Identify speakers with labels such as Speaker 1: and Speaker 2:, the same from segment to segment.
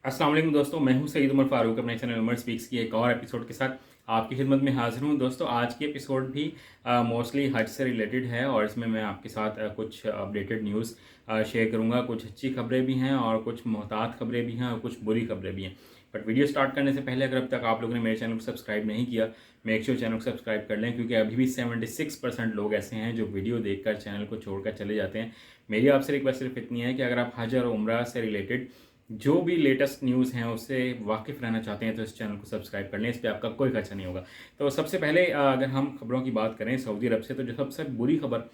Speaker 1: अस्सलाम वालेकुम दोस्तों, मैं हूं सईद उमर फारूक अपने चैनल उमर स्पीक्स की एक और एपिसोड के साथ आपकी खिदमत में हाजिर हूं। दोस्तों आज की एपिसोड भी मोस्टली हज से रिलेटेड है और इसमें मैं आपके साथ कुछ अपडेटेड न्यूज़ शेयर करूंगा। कुछ अच्छी खबरें भी हैं और कुछ मोहतात खबरें भी हैं और कुछ बुरी खबरें भी हैं। बट वीडियो स्टार्ट करने से पहले अगर अब तक आप लोगों ने मेरे चैनल को सब्सक्राइब नहीं किया, मेक श्योर चैनल को सब्सक्राइब कर लें, क्योंकि अभी भी 76% लोग ऐसे हैं जो वीडियो देखकर चैनल को छोड़कर चले जाते हैं। मेरी आपसे रिक्वेस्ट सिर्फ इतनी है कि अगर आप हज और उम्रा से रिलेटेड जो भी लेटेस्ट न्यूज़ हैं उससे वाकिफ़ रहना चाहते हैं तो इस चैनल को सब्सक्राइब कर लें। इस पे आपका कोई खर्चा नहीं होगा। तो सबसे पहले अगर हम खबरों की बात करें सऊदी अरब से, तो जो सबसे बुरी खबर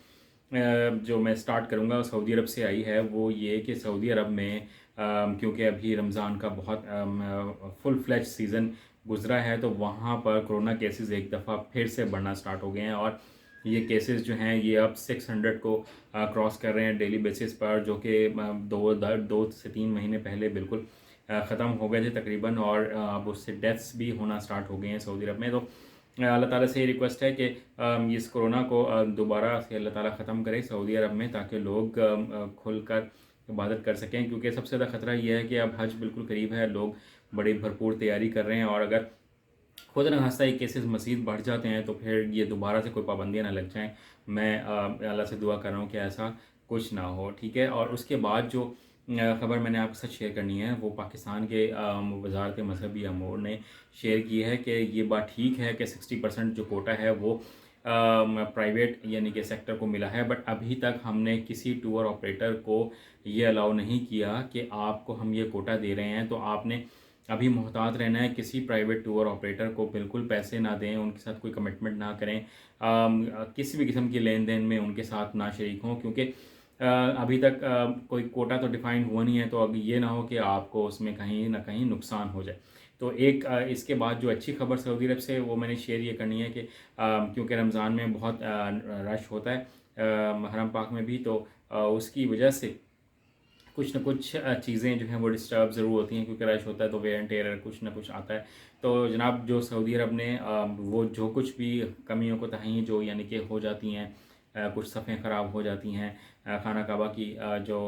Speaker 1: जो मैं स्टार्ट करूंगा सऊदी अरब से आई है वो ये कि सऊदी अरब में क्योंकि अभी रमज़ान का बहुत फुल फ्लैश सीज़न गुजरा है, तो वहाँ पर कोरोना केसेस एक दफ़ा फिर से बढ़ना स्टार्ट हो गए हैं और ये केसेस जो हैं ये अब 600 को क्रॉस कर रहे हैं डेली बेसिस पर, जो कि 2 से 3 महीने पहले बिल्कुल ख़त्म हो गए थे तकरीबन, और अब उससे डेथ्स भी होना स्टार्ट हो गए हैं सऊदी अरब में। तो अल्लाह ताला से ये रिक्वेस्ट है कि इस कोरोना को दोबारा से अल्लाह ताला ख़त्म करे सऊदी अरब में, ताकि लोग खुलकर इबादत कर सकें। क्योंकि सबसे ज़्यादा ख़तरा ये है कि अब हज बिल्कुल करीब है, लोग बड़ी भरपूर तैयारी कर रहे हैं और अगर खुदा न खास्ता ये केसेस मज़ीद बढ़ जाते हैं तो फिर ये दोबारा से कोई पाबंदियाँ ना लग जाएं। मैं अल्लाह से दुआ कर रहा हूँ कि ऐसा कुछ ना हो, ठीक है। और उसके बाद जो ख़बर मैंने आपके साथ शेयर करनी है वो पाकिस्तान के वज़ारत मज़हबी अमूर ने शेयर की है कि ये बात ठीक है कि 60% जो कोटा है वो प्राइवेट यानी कि सेक्टर को मिला है, बट अभी तक हमने किसी टूर ऑपरेटर को ये अलाउ नहीं किया कि आपको हम ये कोटा दे रहे हैं तो आपने अभी मोहतात रहना है। किसी प्राइवेट टूर ऑपरेटर को बिल्कुल पैसे ना दें, उनके साथ कोई कमिटमेंट ना करें, किसी भी किस्म की लेन देन में उनके साथ ना शरीक हों, क्योंकि अभी तक कोई कोटा तो डिफाइन हुआ नहीं है। तो अब ये ना हो कि आपको उसमें कहीं ना कहीं नुकसान हो जाए। तो एक इसके बाद जो अच्छी खबर सऊदी अरब से वो मैंने शेयर ये करनी है कि क्योंकि रमज़ान में बहुत रश होता है हरम पाक में भी, तो उसकी वजह से कुछ ना कुछ चीज़ें जो हैं वो डिस्टर्ब ज़रूर होती हैं, क्योंकि रश होता है तो वेयर एंड टेयर कुछ ना कुछ आता है। तो जनाब जो सऊदी अरब ने वो जो कुछ भी कमियों को तहीं जो यानी कि हो जाती हैं, कुछ सफ़ें ख़राब हो जाती हैं, खाना काबा की जो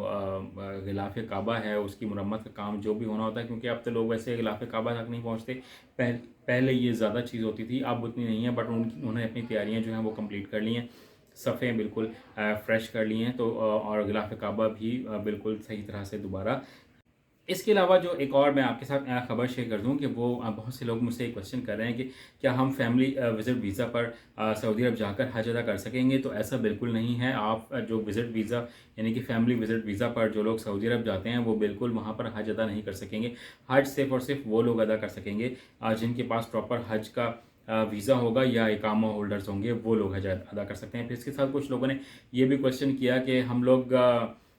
Speaker 1: गिलाफ़ काबा है उसकी मुरम्मत का काम जो भी होना होता है, क्योंकि अब तो लोग वैसे गिलाफ़ काबा तक नहीं पहुँचते। पहले ये ज़्यादा चीज़ होती थी, अब उतनी नहीं है, बट उन्होंने अपनी तैयारियाँ जो हैं वो कंप्लीट कर ली हैं। सफ़ें बिल्कुल फ़्रेश कर ली हैं, तो और गिलाफ़ काबा भी बिल्कुल सही तरह से दोबारा। इसके अलावा जो एक और मैं आपके साथ ख़बर शेयर कर दूं कि वो बहुत से लोग मुझसे एक क्वेश्चन कर रहे हैं कि क्या हम फैमिली विज़िट वीज़ा पर सऊदी अरब जाकर हज अदा कर सकेंगे। तो ऐसा बिल्कुल नहीं है। आप जो विज़िट वीज़ा यानी कि फैमिली विज़िट वीज़ा पर जो लोग सऊदी अरब जाते हैं वो बिल्कुल वहाँ पर हज अदा नहीं कर सकेंगे। हज सिर्फ़ और सिर्फ वो लोग अदा कर सकेंगे जिनके पास प्रॉपर हज का वीज़ा होगा या इकामा होल्डर्स होंगे, वो लोग हज अदा कर सकते हैं। फिर इसके साथ कुछ लोगों ने ये भी क्वेश्चन किया कि हम लोग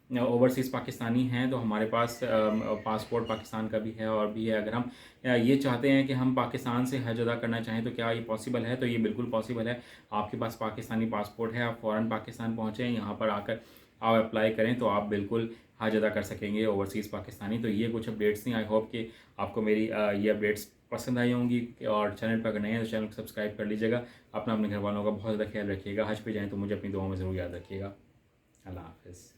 Speaker 1: ओवरसीज़ पाकिस्तानी हैं तो हमारे पास पासपोर्ट पाकिस्तान का भी है और भी है, अगर हम ये चाहते हैं कि हम पाकिस्तान से हज अदा करना चाहें तो क्या ये पॉसिबल है। तो ये बिल्कुल पॉसिबल है। आपके पास पाकिस्तानी पासपोर्ट है, आप फ़ौरन पाकिस्तान पहुँचें, यहाँ पर आकर आप अप्लाई करें तो आप बिल्कुल हज अदा कर सकेंगे ओवरसीज़ पाकिस्तानी। तो ये कुछ अपडेट्स थी। आई होप कि आपको मेरी ये अपडेट्स पसंद आई होंगी, और चैनल पर अगर नए हैं तो चैनल को सब्सक्राइब कर लीजिएगा। अपना अपने घर वालों का बहुत ज़्यादा ख्याल रखिएगा। हज पे जाएँ तो मुझे अपनी दुआओं में ज़रूर याद रखिएगा। अल्लाह हाफ़िज़।